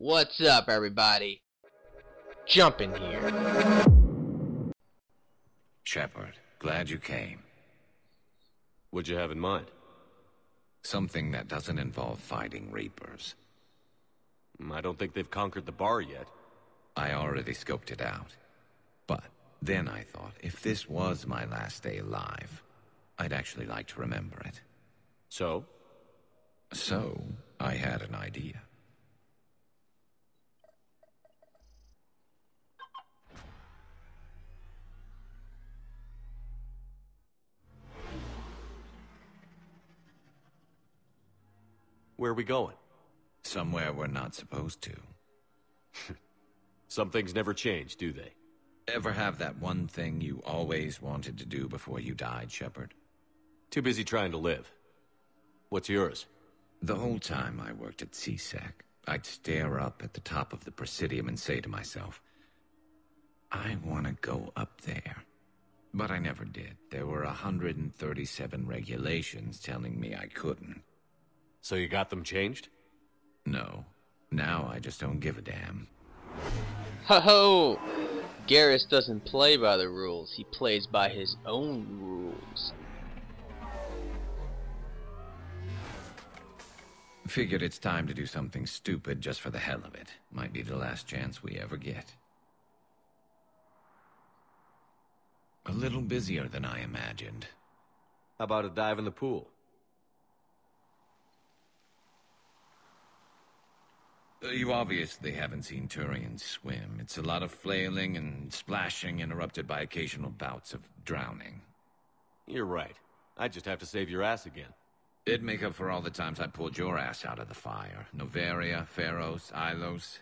What's up, everybody? Jump in here. Shepard, glad you came. What'd you have in mind? Something that doesn't involve fighting Reapers. I don't think they've conquered the bar yet. I already scoped it out. But then I thought, if this was my last day alive, I'd actually like to remember it. So? So, I had an idea. Where are we going? Somewhere we're not supposed to. Some things never change, do they? Ever have that one thing you always wanted to do before you died, Shepard? Too busy trying to live. What's yours? The whole time I worked at CSEC, I'd stare up at the top of the Presidium and say to myself, I want to go up there. But I never did. There were 137 regulations telling me I couldn't. So you got them changed? No. Now I just don't give a damn. Ho-ho! Garrus doesn't play by the rules. He plays by his own rules. Figured it's time to do something stupid just for the hell of it. Might be the last chance we ever get. A little busier than I imagined. How about a dive in the pool? You obviously haven't seen Turians swim. It's a lot of flailing and splashing, interrupted by occasional bouts of drowning. You're right. I just have to save your ass again. It'd make up for all the times I pulled your ass out of the fire. Noveria, Pharos, Ilos.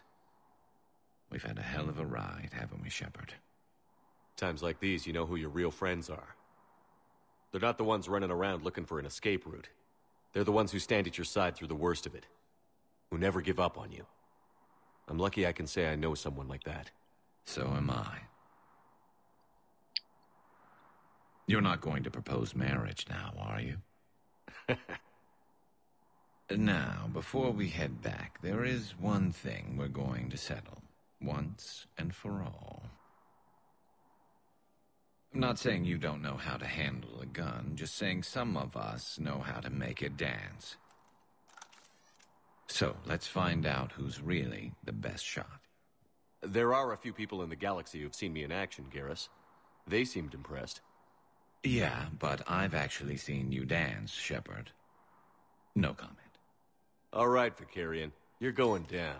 We've had a hell of a ride, haven't we, Shepard? Times like these, you know who your real friends are. They're not the ones running around looking for an escape route. They're the ones who stand at your side through the worst of it. Who never give up on you. I'm lucky I can say I know someone like that. So am I. You're not going to propose marriage now, are you? Now, before we head back, there is one thing we're going to settle. Once and for all. I'm not saying you don't know how to handle a gun, just saying some of us know how to make it dance. So, let's find out who's really the best shot. There are a few people in the galaxy who've seen me in action, Garrus. They seemed impressed. Yeah, but I've actually seen you dance, Shepard. No comment. All right, Vicarian. You're going down.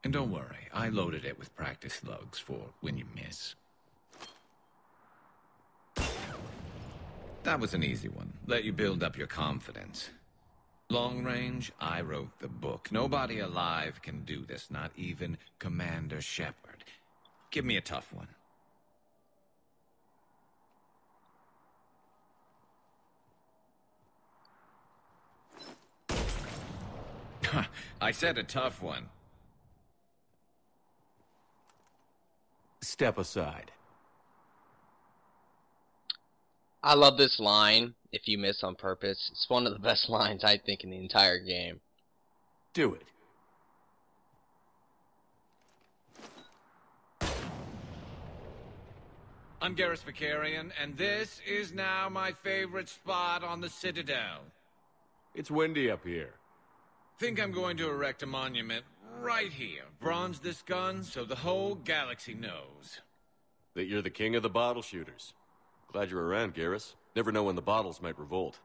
And don't worry, I loaded it with practice slugs for when you miss. That was an easy one. Let you build up your confidence. Long range, I wrote the book. Nobody alive can do this, not even Commander Shepard. Give me a tough one. I said a tough one. Step aside. I love this line, if you miss on purpose. It's one of the best lines, I think, in the entire game. Do it. I'm Garrus Vicarian, and this is now my favorite spot on the Citadel. It's windy up here. Think I'm going to erect a monument right here. Bronze this gun so the whole galaxy knows. That you're the king of the bottle shooters. Glad you're around, Garrus. Never know when the bottles might revolt.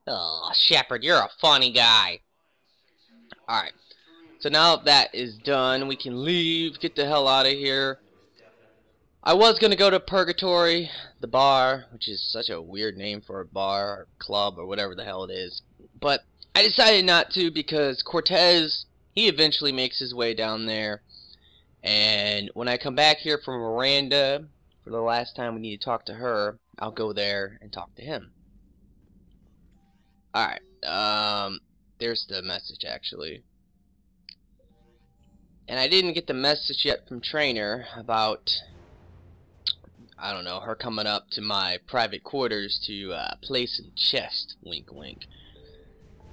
Oh, Shepard, you're a funny guy. Alright. So now that is done, we can leave, get the hell out of here. I was going to go to Purgatory, the bar, which is such a weird name for a bar, or club, or whatever the hell it is. But I decided not to because Cortez, he eventually makes his way down there. And when I come back here from Miranda, for the last time we need to talk to her, I'll go there and talk to him. Alright, there's the message actually. And I didn't get the message yet from Trainer about, I don't know, her coming up to my private quarters to place a chest, wink wink.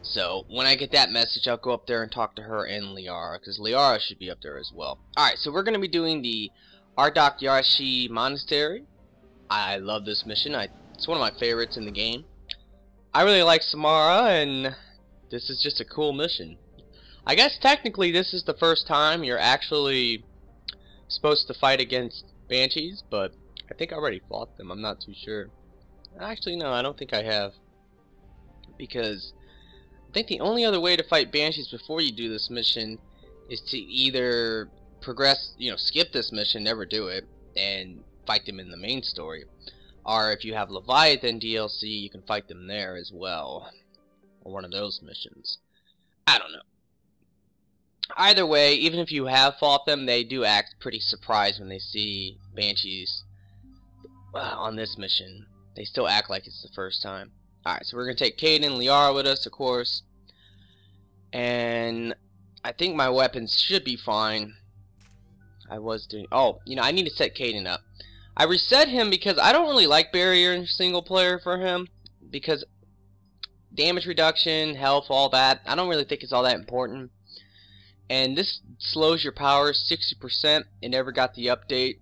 So when I get that message, I'll go up there and talk to her and Liara, because Liara should be up there as well. Alright, so we're going to be doing the Ardat Yakshi Monastery. I love this mission. It's one of my favorites in the game. I really like Samara, and this is just a cool mission. I guess technically this is the first time you're actually supposed to fight against Banshees, but I think I already fought them. I'm not too sure. Actually, no, I don't think I have. Because I think the only other way to fight Banshees before you do this mission is to either progress, skip this mission, never do it, and fight them in the main story. Or if you have Leviathan DLC, you can fight them there as well. Or one of those missions. I don't know. Either way, even if you have fought them, they do act pretty surprised when they see Banshees on this mission. They still act like it's the first time. Alright, so we're going to take Caden and Liara with us, of course. And I think my weapons should be fine. I was doing... Oh, I need to set Caden up. I reset him because I don't really like barrier in single player for him. Because damage reduction, health, all that, I don't really think it's all that important. And this slows your power 60%. It never got the update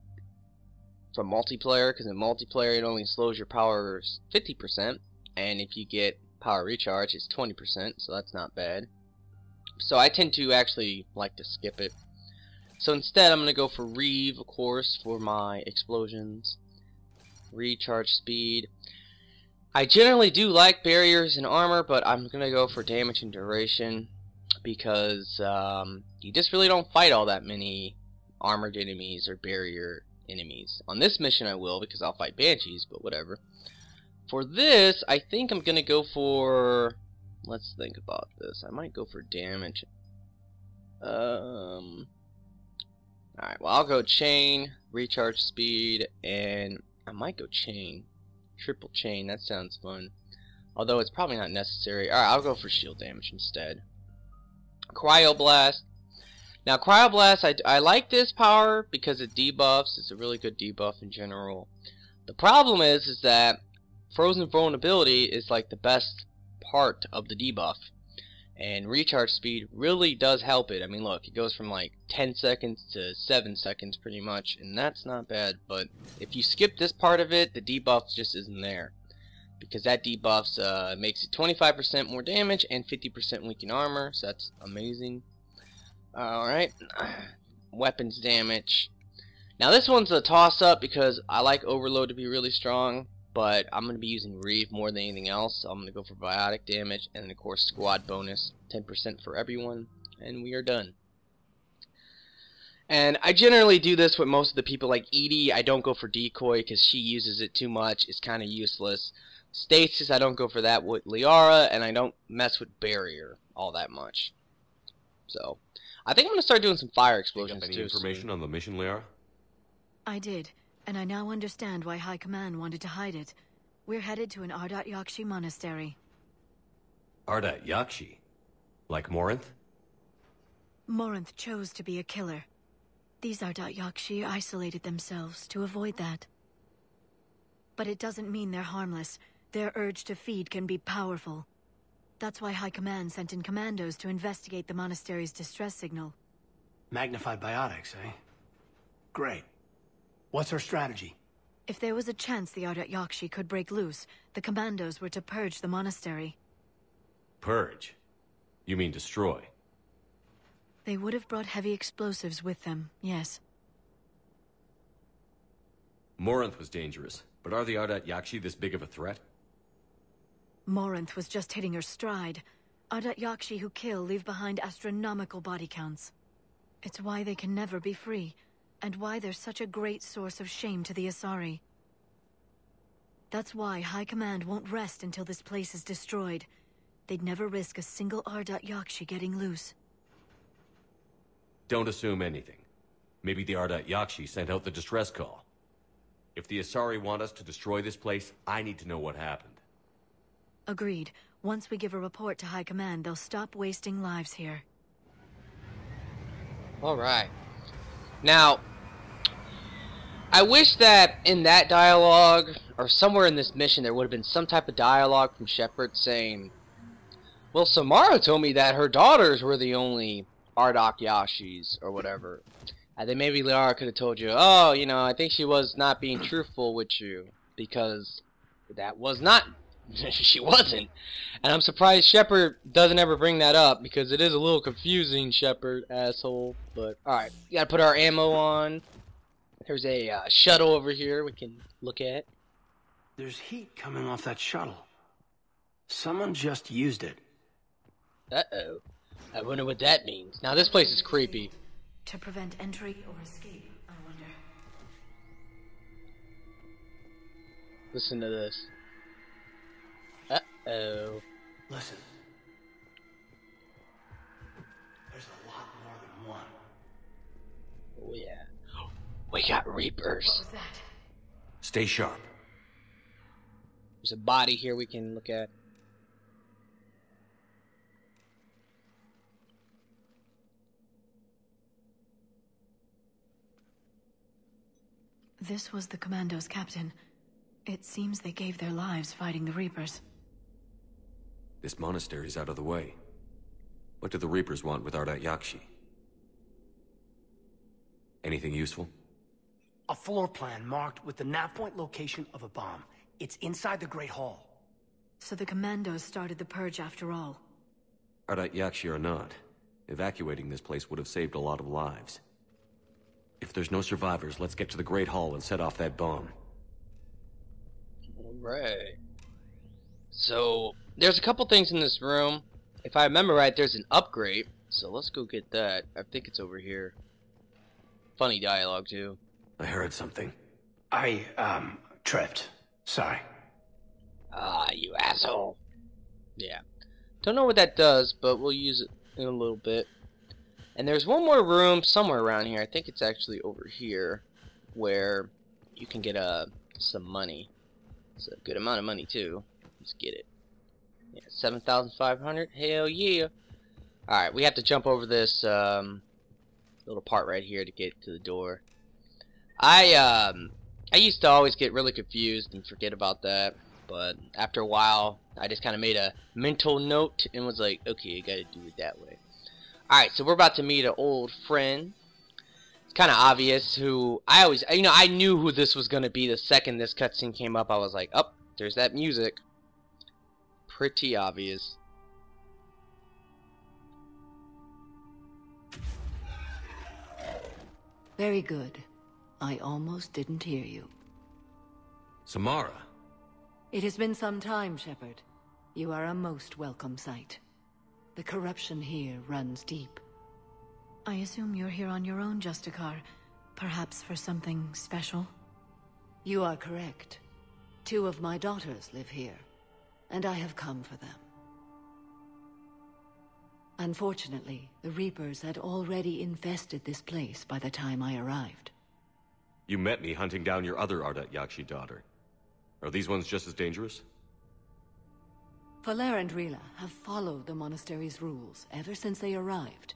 from multiplayer, because in multiplayer it only slows your power 50%. And if you get power recharge, it's 20%, so that's not bad. So I tend to actually like to skip it. So instead I'm going to go for Reeve, of course, for my explosions. Recharge speed. I generally do like barriers and armor, but I'm going to go for damage and duration. Because you just really don't fight all that many armored enemies or barrier enemies. On this mission I will, because I'll fight Banshees, but whatever. For this, I think I'm going to go for... Let's think about this. I might go for damage. Alright, well, I'll go chain, recharge speed, and I might go chain. Triple chain, that sounds fun. Although it's probably not necessary. Alright, I'll go for shield damage instead. Cryoblast. Now, Cryoblast, I like this power because it debuffs. It's a really good debuff in general. The problem is that Frozen Vulnerability is like the best part of the debuff. And recharge speed really does help it. I mean, look, it goes from like 10 seconds to 7 seconds pretty much, and that's not bad. But if you skip this part of it, the debuff just isn't there. Because that debuffs makes it 25% more damage and 50% weaken armor, so that's amazing. Alright, weapons damage. Now this one's a toss-up because I like Overload to be really strong, but I'm going to be using Reeve more than anything else, so I'm going to go for biotic damage, and then of course squad bonus, 10% for everyone, and we are done. And I generally do this with most of the people, like Edie. I don't go for Decoy because she uses it too much, it's kind of useless. Stasis, I don't go for that with Liara, and I don't mess with Barrier all that much. So, I think I'm going to start doing some fire explosions too. Pick up any information on the mission, Liara? I did, and I now understand why High Command wanted to hide it. We're headed to an Ardat Yakshi Monastery. Ardat Yakshi? Like Morinth? Morinth chose to be a killer. These Ardat Yakshi isolated themselves to avoid that. But it doesn't mean they're harmless. Their urge to feed can be powerful. That's why High Command sent in commandos to investigate the monastery's distress signal. Magnified biotics, eh? Great. What's our strategy? If there was a chance the Ardat Yakshi could break loose, the commandos were to purge the monastery. Purge? You mean destroy? They would have brought heavy explosives with them, yes. Morinth was dangerous, but are the Ardat Yakshi this big of a threat? Morinth was just hitting her stride. Ardat Yakshi who kill leave behind astronomical body counts. It's why they can never be free, and why they're such a great source of shame to the Asari. That's why High Command won't rest until this place is destroyed. They'd never risk a single Ardat Yakshi getting loose. Don't assume anything. Maybe the Ardat Yakshi sent out the distress call. If the Asari want us to destroy this place, I need to know what happened. Agreed. Once we give a report to High Command, they'll stop wasting lives here. Alright. Now, I wish that in that dialogue, or somewhere in this mission, there would have been some type of dialogue from Shepard saying, Well, Samara told me that her daughters were the only Ardat Yashis or whatever. I think maybe Liara could have told you, oh, you know, I think she was not being truthful with you because that was not. She wasn't. And I'm surprised Shepard doesn't ever bring that up because it is a little confusing, Shepard, asshole. But, alright, we gotta put our ammo on. There's a shuttle over here we can look at. There's heat coming off that shuttle. Someone just used it. Uh-oh. I wonder what that means. Now, this place is creepy. To prevent entry or escape, I wonder. Listen to this. Uh-oh. Listen. There's a lot more than one. Oh, yeah. We got Reapers. What was that? Stay sharp. There's a body here we can look at. This was the Commando's captain. It seems they gave their lives fighting the Reapers. This monastery's out of the way. What do the Reapers want with Ardat Yakshi? Anything useful? A floor plan marked with the nav point location of a bomb. It's inside the Great Hall. So the Commandos started the purge after all. Ardat Yakshi or not, evacuating this place would have saved a lot of lives. If there's no survivors, let's get to the Great Hall and set off that bomb. Alright. So, there's a couple things in this room. If I remember right, there's an upgrade. So let's go get that. I think it's over here. Funny dialogue, too. I heard something. I, tripped. Sorry. Ah, you asshole. Yeah. Don't know what that does, but we'll use it in a little bit. And there's one more room somewhere around here. I think it's actually over here, where you can get some money. It's a good amount of money too. Let's get it. Yeah, 7,500. Hell yeah! All right, we have to jump over this little part right here to get to the door. I used to always get really confused and forget about that, but after a while, I just kind of made a mental note and was like, okay, I gotta do it that way. Alright, so we're about to meet an old friend. It's kind of obvious who I always, you know, I knew who this was going to be the second this cutscene came up. I was like, oh, there's that music. Pretty obvious. Very good. I almost didn't hear you. Samara? It has been some time, Shepard. You are a most welcome sight. The corruption here runs deep. I assume you're here on your own, Justicar. Perhaps for something special? You are correct. 2 of my daughters live here, and I have come for them. Unfortunately, the Reapers had already infested this place by the time I arrived. You met me hunting down your other Ardat Yakshi daughter. Are these ones just as dangerous? Falere and Rila have followed the monastery's rules ever since they arrived.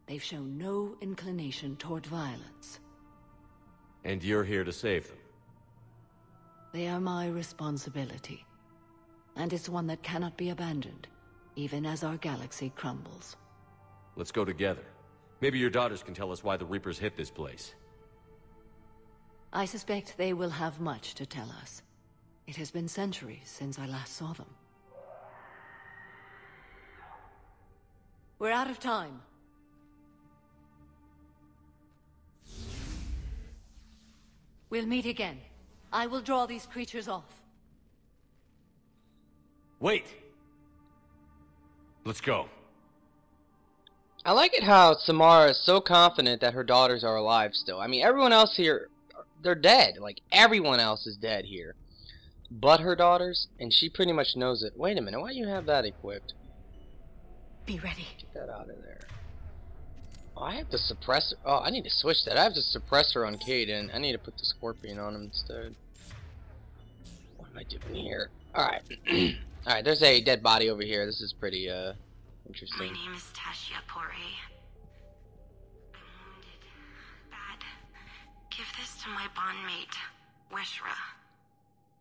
They've shown no inclination toward violence. And you're here to save them? They are my responsibility. And it's one that cannot be abandoned, even as our galaxy crumbles. Let's go together. Maybe your daughters can tell us why the Reapers hit this place. I suspect they will have much to tell us. It has been centuries since I last saw them. We're out of time. We'll meet again. I will draw these creatures off. Wait! Let's go. I like it how Samara is so confident that her daughters are alive still. I mean, everyone else here, they're dead. Like, everyone else is dead here. But her daughters, and she pretty much knows it. Wait a minute, why do you have that equipped? Be ready. Get that out of there. Oh, I have the suppressor. Oh, I need to switch that. I have the suppressor on Caden. I need to put the scorpion on him instead. What am I doing here? Alright. Alright, there's a dead body over here. This is pretty, interesting. My name is Tashia Pore. I'm wounded. Bad. Give this to my bondmate, Weshra.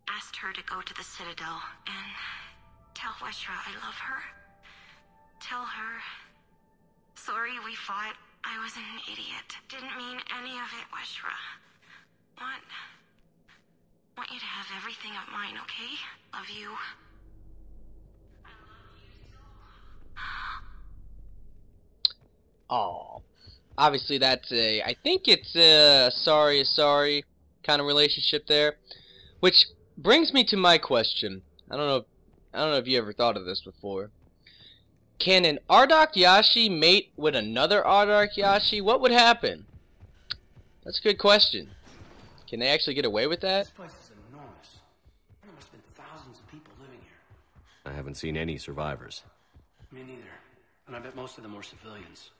Asked her to go to the Citadel and tell Weshra I love her. we fought, I was an idiot. Didn't mean any of it, Weshra. Want you to have everything of mine, okay? Love you. Oh, obviously that's I think it's a sorry kind of relationship there, which brings me to my question. I don't know if you ever thought of this before. Can an Ardat Yakshi mate with another Ardat Yakshi? What would happen? That's a good question. Can they actually get away with that? This place is enormous. There must have been thousands of people living here. I haven't seen any survivors. Me neither. And I bet most of them were civilians.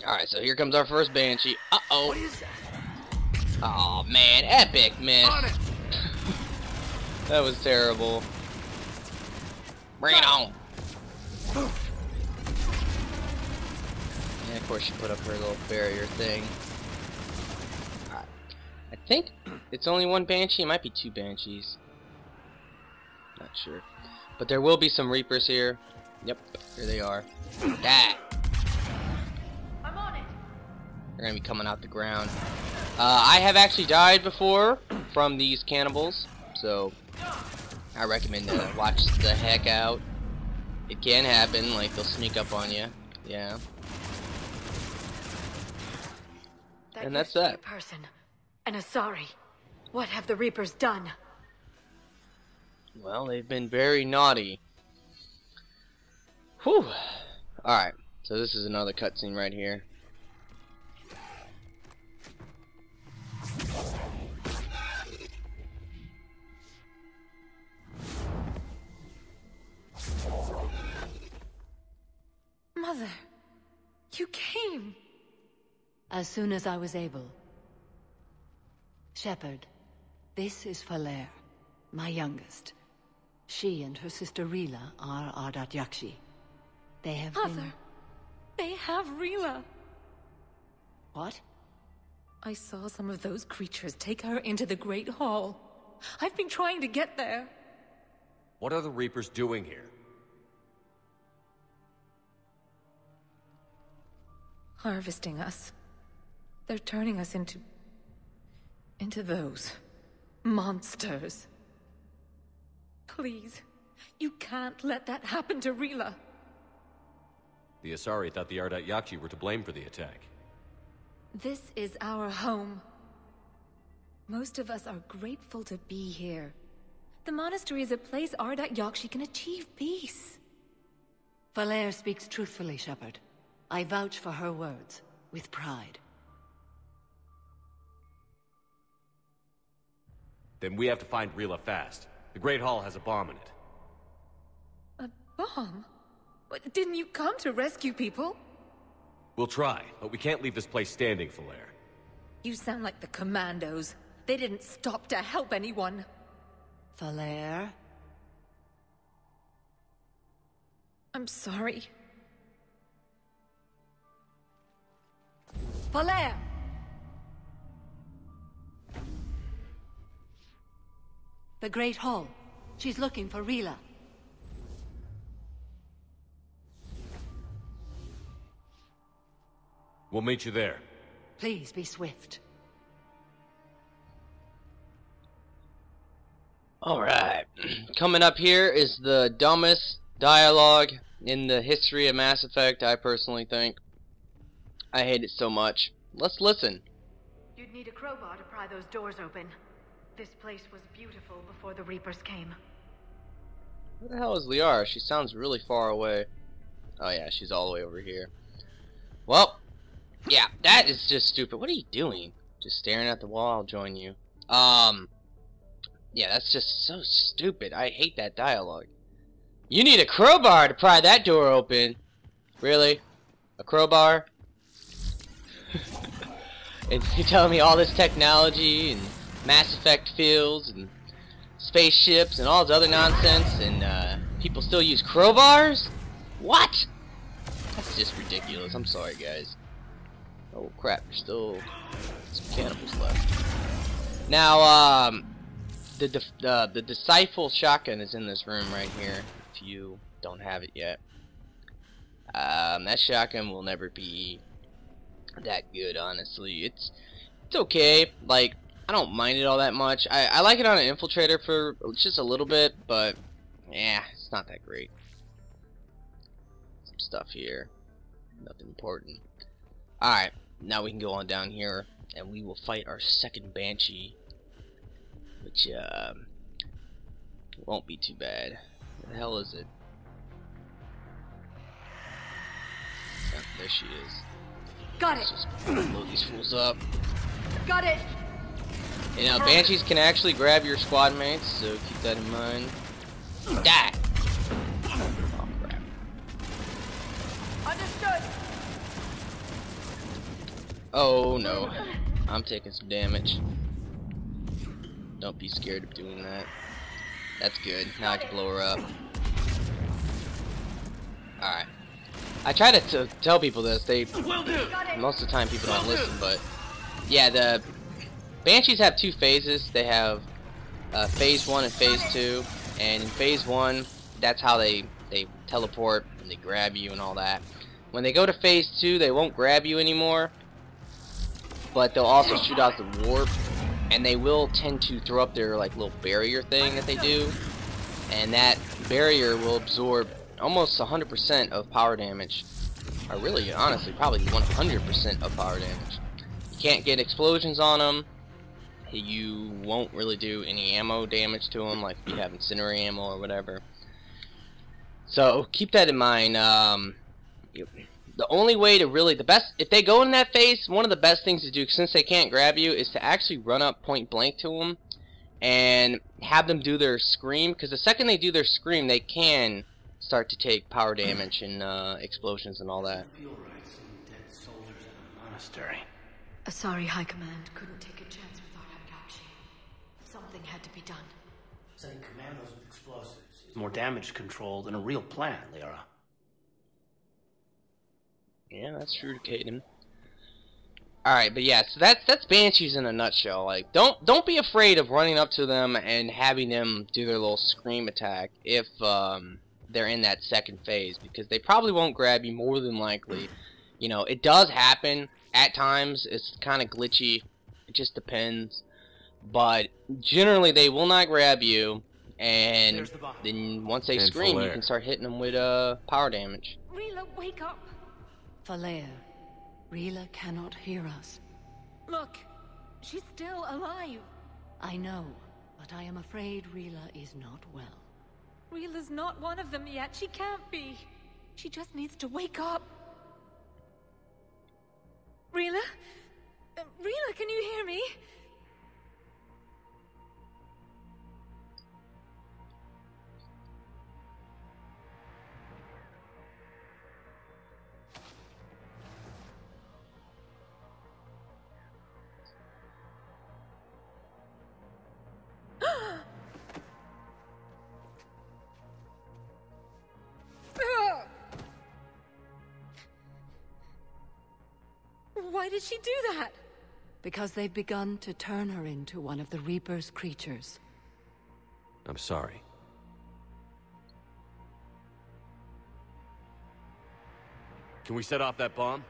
Alright, so here comes our first Banshee. Uh-oh. What is that? Oh man, epic miss. On it! That was terrible. Bring it on. And of course she put up her little barrier thing. Alright. I think it's only one Banshee. It might be two Banshees. Not sure. But there will be some Reapers here. Yep, here they are. That. I'm on it. They're gonna be coming out the ground. I have actually died before from these cannibals, so I recommend to watch the heck out. It can happen, like they'll sneak up on you. Yeah. And that's that. A person. An Asari. What have the Reapers done? Well, they've been very naughty. Whew. Alright, so this is another cutscene right here. Mother, you came. As soon as I was able. Shepherd, this is Falere, my youngest. She and her sister Rila are Ardat Yakshi. They have Mother, they have Rila. What? I saw some of those creatures take her into the Great Hall. I've been trying to get there. What are the Reapers doing here? Harvesting us. They're turning us into those monsters. Please, you can't let that happen to Rila. The Asari thought the Ardat Yakshi were to blame for the attack. This is our home. Most of us are grateful to be here. The monastery is a place Ardat Yakshi can achieve peace. Falere speaks truthfully, Shepherd. I vouch for her words, with pride. Then we have to find Rila fast. The Great Hall has a bomb in it. A bomb? What, didn't you come to rescue people? We'll try, but we can't leave this place standing, Falere. You sound like the Commandos. They didn't stop to help anyone. Falere? I'm sorry. Falere! The Great Hall. She's looking for Rila. We'll meet you there. Please be swift. Alright. Coming up here is the dumbest dialogue in the history of Mass Effect, I personally think. I hate it so much. Let's listen. You'd need a crowbar to pry those doors open. This place was beautiful before the Reapers came. Where the hell is Liara? She sounds really far away. Oh yeah, she's all the way over here. Well, yeah, that is just stupid. What are you doing? Just staring at the wall? I'll join you. Yeah, that's just so stupid. I hate that dialogue. You need a crowbar to pry that door open. Really? A crowbar? And you're telling me all this technology and Mass Effect fields and spaceships and all this other nonsense, and people still use crowbars? What? That's just ridiculous. I'm sorry, guys. Oh crap, there's still some cannibals left. Now, the Disciple shotgun is in this room right here, if you don't have it yet. That shotgun will never be that good, honestly. It's okay. Like, I don't mind it all that much. I like it on an infiltrator for just a little bit, but yeah, it's not that great. Some stuff here, nothing important. Alright, now we can go on down here and we will fight our second Banshee, which won't be too bad. Where the hell is it? Oh, there she is. Got Let's it. just blow these fools up. Got it. You know, Banshees can actually grab your squad mates, so keep that in mind. Die! Oh, crap. Understood. Oh, no. I'm taking some damage. Don't be scared of doing that. That's good. Now I can blow her up. Alright. I try to tell people this. Most of the time people don't listen, but yeah, the Banshees have two phases. They have phase 1 and phase 2, and in phase 1, that's how they teleport and they grab you and all that. When they go to phase 2, they won't grab you anymore, but they'll also shoot out the warp, and they will tend to throw up their like little barrier thing that they do, and that barrier will absorb almost 100% of power damage, or really, honestly, probably 100% of power damage. You can't get explosions on them. You won't really do any ammo damage to them, like if you have incendiary ammo or whatever. So keep that in mind. The only way to really, if they go in that phase, one of the best things to do, since they can't grab you, is to actually run up point blank to them and have them do their scream, because the second they do their scream, they can start to take power damage and explosions and all that. Feel right, some dead soldiers in a monastery. Sorry, High Command. Couldn't take a chance with Ardat Yakshi. Something had to be done. Sending commandos with explosives is more damage control than a real plan, Lyra. Yeah, that's true to Caden. Alright, but yeah, so that's Banshees in a nutshell. Like, don't be afraid of running up to them and having them do their little scream attack if they're in that second phase, because they probably won't grab you, more than likely. You know, it does happen at times. It's kind of glitchy. It just depends. But generally, they will not grab you, and then once they scream, you can start hitting them with power damage. Rila, wake up! Falea, Rila cannot hear us. Look, she's still alive. I know, but I am afraid Rila is not well. Rila's not one of them yet. She can't be. She just needs to wake up. Rila? Rila, can you hear me? Why did she do that? Because they've begun to turn her into one of the Reaper's creatures. I'm sorry. Can we set off that bomb?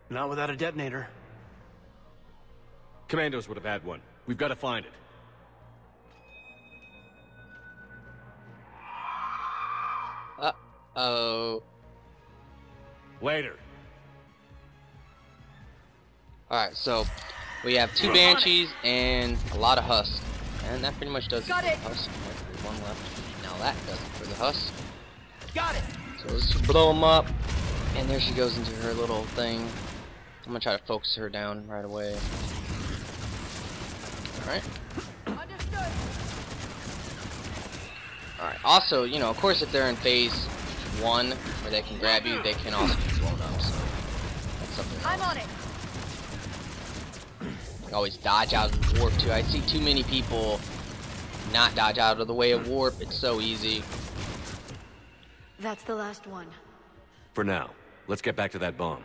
Not without a detonator. Commandos would have had one. We've got to find it. Uh-oh. Later. Alright, so we have two Banshees and a lot of husks. And that pretty much does it for the husk. There's one left. Now that does it for the husk. Got it! So let's blow them up. And there she goes into her little thing. I'm gonna try to focus her down right away. Alright. Understood. Alright, also, you know, of course if they're in phase 1 where they can grab you, they can also be blown up, so that's something else. I'm on it. Always dodge out of the warp too. I see too many people not dodge out of the way of warp. It's so easy. That's the last one. For now, let's get back to that bomb.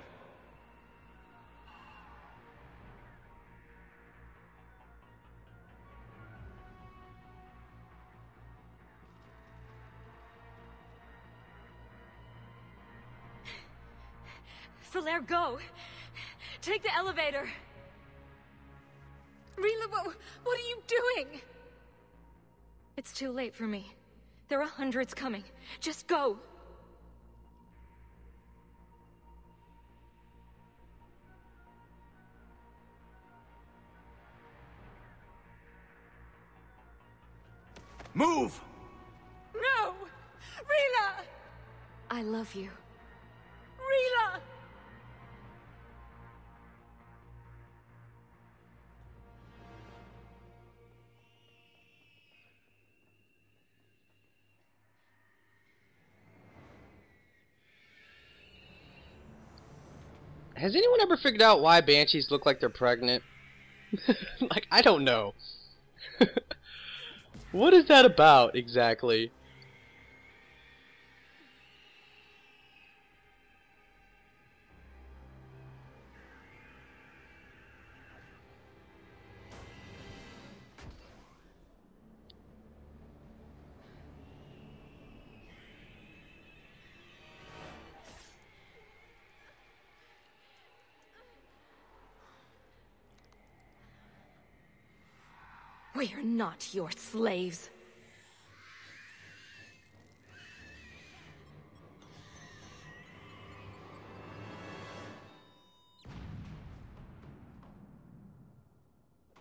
Falair, go! Take the elevator! Rila, what are you doing? It's too late for me. There are hundreds coming. Just go! Move! No! Rila! I love you. Rila! Has anyone ever figured out why banshees look like they're pregnant? Like, I don't know. What is that about, exactly? We are not your slaves.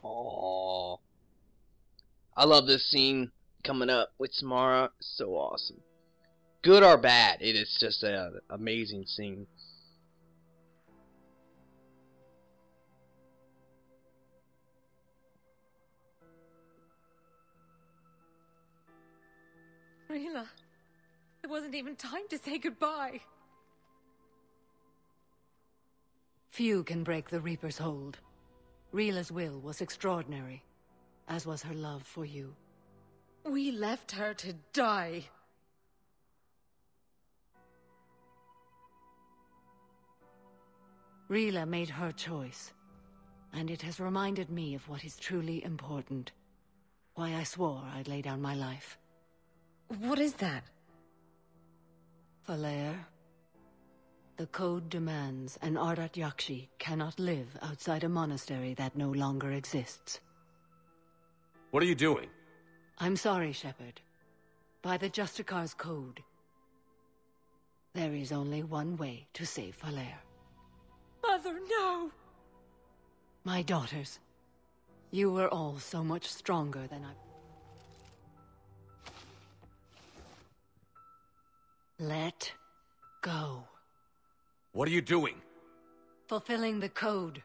Aww. I love this scene coming up with Samara. It's so awesome. Good or bad, it is just an amazing scene. Rila, it wasn't even time to say goodbye. Few can break the Reaper's hold. Rila's will was extraordinary, as was her love for you. We left her to die. Rila made her choice, and it has reminded me of what is truly important. Why I swore I'd lay down my life. What is that? Falair, the code demands an Ardat Yakshi cannot live outside a monastery that no longer exists. What are you doing? I'm sorry, Shepard. By the Justicar's code, there is only one way to save Falair. Mother, no! My daughters, you were all so much stronger than I... Let go. What are you doing? Fulfilling the code.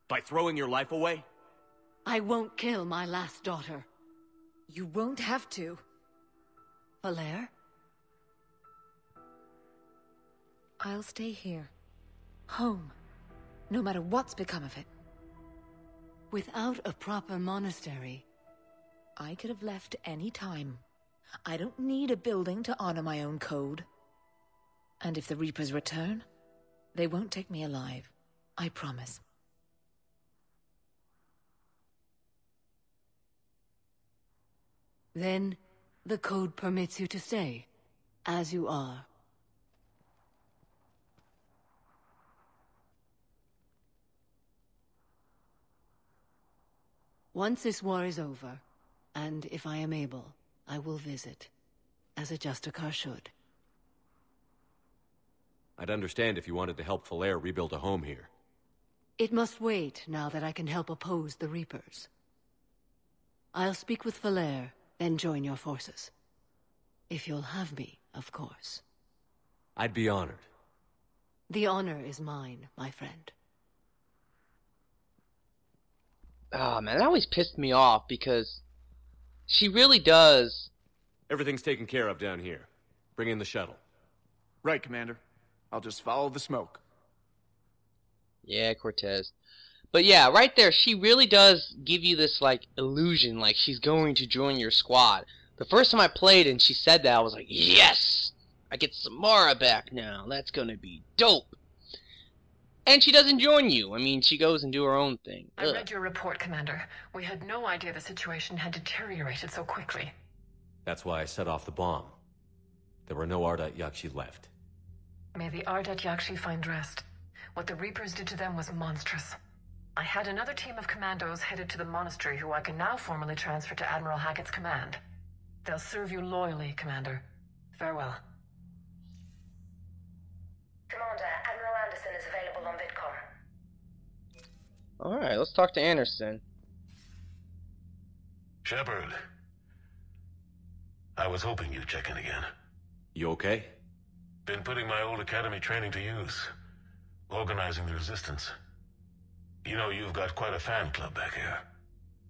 By throwing your life away? I won't kill my last daughter. You won't have to. Falair? I'll stay here. Home. No matter what's become of it. Without a proper monastery... I could have left any time. I don't need a building to honor my own code. And if the Reapers return, they won't take me alive. I promise. Then, the code permits you to stay, as you are. Once this war is over, and if I am able, I will visit, as a Justicar should. I'd understand if you wanted to help Falair rebuild a home here. It must wait now that I can help oppose the Reapers. I'll speak with Falair, then join your forces. If you'll have me, of course. I'd be honored. The honor is mine, my friend. Oh man, that always pissed me off because she really does. Everything's taken care of down here. Bring in the shuttle. Right, Commander. I'll just follow the smoke. Yeah, Cortez. But yeah, right there, she really does give you this, like, illusion, like she's going to join your squad. The first time I played and she said that, I was like, yes! I get Samara back now. That's gonna be dope. And she doesn't join you. I mean, she goes and do her own thing. I read your report, Commander. We had no idea the situation had deteriorated so quickly. That's why I set off the bomb. There were no Ardat Yakshi left. May the Ardat Yakshi find rest. What the Reapers did to them was monstrous. I had another team of commandos headed to the Monastery who I can now formally transfer to Admiral Hackett's command. They'll serve you loyally, Commander. Farewell. Commander, Admiral Anderson is available on VidCom. Alright, let's talk to Anderson. Shepard. I was hoping you'd check in again. You okay? Been putting my old academy training to use. Organizing the resistance. You know, you've got quite a fan club back here.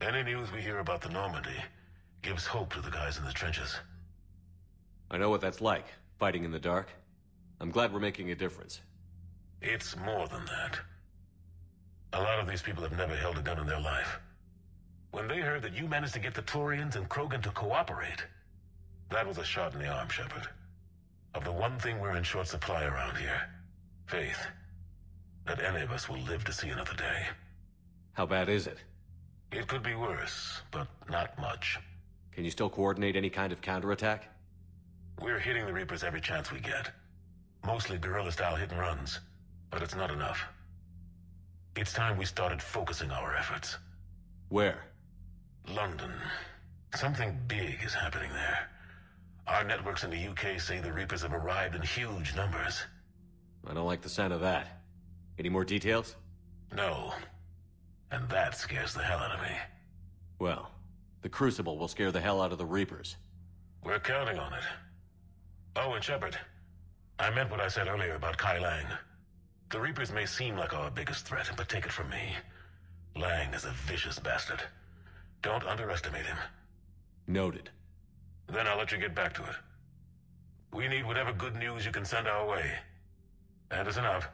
Any news we hear about the Normandy gives hope to the guys in the trenches. I know what that's like, fighting in the dark. I'm glad we're making a difference. It's more than that. A lot of these people have never held a gun in their life. When they heard that you managed to get the Turians and Krogan to cooperate, that was a shot in the arm, Shepard. Of the one thing we're in short supply around here, faith. That any of us will live to see another day. How bad is it? It could be worse, but not much. Can you still coordinate any kind of counterattack? We're hitting the Reapers every chance we get. Mostly guerrilla-style hit-and-runs, but it's not enough. It's time we started focusing our efforts. Where? London. Something big is happening there. Our networks in the UK say the Reapers have arrived in huge numbers. I don't like the sound of that. Any more details? No. And that scares the hell out of me. Well, the Crucible will scare the hell out of the Reapers. We're counting on it. Oh, and Shepard, I meant what I said earlier about Kai Lang. The Reapers may seem like our biggest threat, but take it from me. Lang is a vicious bastard. Don't underestimate him. Noted. Then I'll let you get back to it. We need whatever good news you can send our way. Anderson out.